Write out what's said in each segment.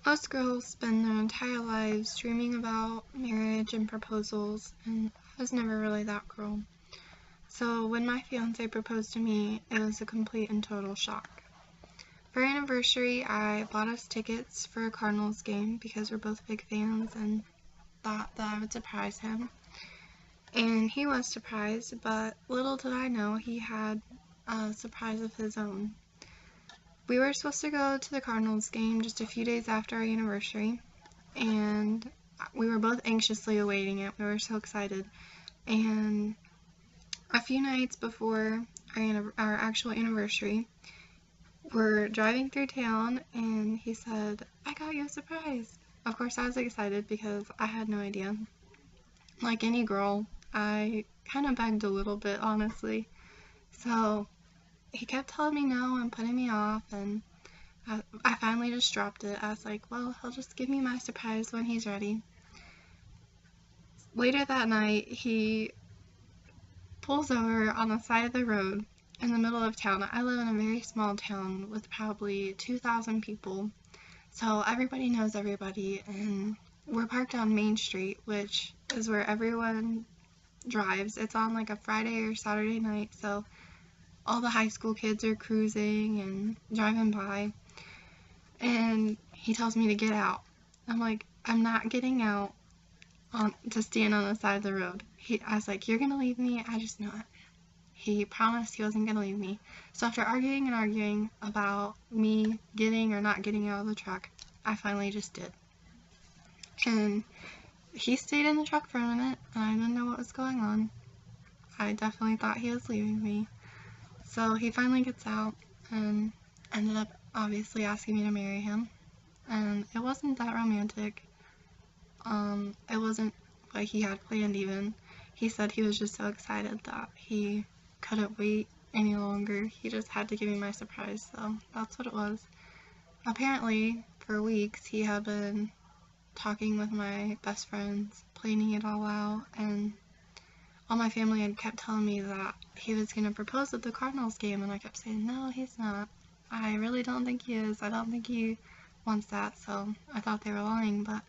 Most girls spend their entire lives dreaming about marriage and proposals, and I was never really that girl. So when my fiance proposed to me, it was a complete and total shock. For our anniversary, I bought us tickets for a Cardinals game because we're both big fans and thought that I would surprise him. And he was surprised, but little did I know he had a surprise of his own. We were supposed to go to the Cardinals game just a few days after our anniversary, and we were both anxiously awaiting it. We were so excited. And a few nights before our actual anniversary, we're driving through town, and he said, "I got you a surprise." Of course, I was excited because I had no idea. Like any girl, I kind of begged a little bit, honestly. So he kept telling me no and putting me off, and I finally just dropped it. I was like, well, he'll just give me my surprise when he's ready. Later that night, he pulls over on the side of the road in the middle of town. I live in a very small town with probably 2,000 people, so everybody knows everybody, and we're parked on Main Street, which is where everyone drives. It's on like a Friday or Saturday night, so all the high school kids are cruising and driving by, and he tells me to get out. I'm like, I'm not getting out to stand on the side of the road. I was like, you're gonna leave me? I just know it. He promised he wasn't gonna leave me. So after arguing and arguing about me getting or not getting out of the truck, I finally just did. And he stayed in the truck for a minute, and I didn't know what was going on. I definitely thought he was leaving me. So he finally gets out and ended up obviously asking me to marry him. And it wasn't that romantic. It wasn't what he had planned even. He said he was just so excited that he couldn't wait any longer. He just had to give me my surprise, so that's what it was. Apparently, for weeks, he had been talking with my best friends, planning it all out, and all my family had kept telling me that he was going to propose at the Cardinals game, and I kept saying, no, he's not. I really don't think he is. I don't think he wants that, so I thought they were lying, but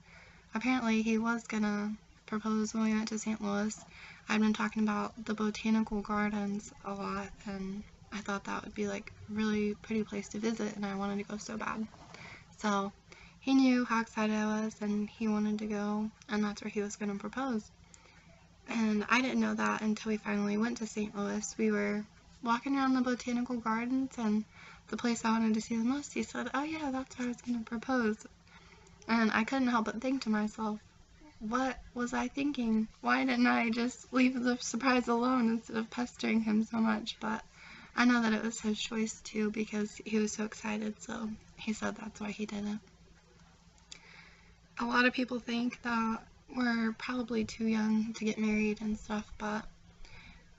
apparently he was going to propose when we went to St. Louis. I'd been talking about the botanical gardens a lot, and I thought that would be like a really pretty place to visit, and I wanted to go so bad. So he knew how excited I was, and he wanted to go, and that's where he was going to propose. And I didn't know that until we finally went to St. Louis. We were walking around the botanical gardens, and the place I wanted to see the most, he said, oh yeah, that's where I was going to propose. And I couldn't help but think to myself, what was I thinking? Why didn't I just leave the surprise alone instead of pestering him so much? But I know that it was his choice too, because he was so excited, so he said that's why he did it. A lot of people think that we're probably too young to get married and stuff, but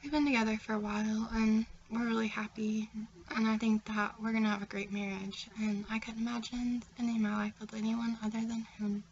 we've been together for a while, and we're really happy, and I think that we're gonna have a great marriage, and I couldn't imagine spending my life with anyone other than him.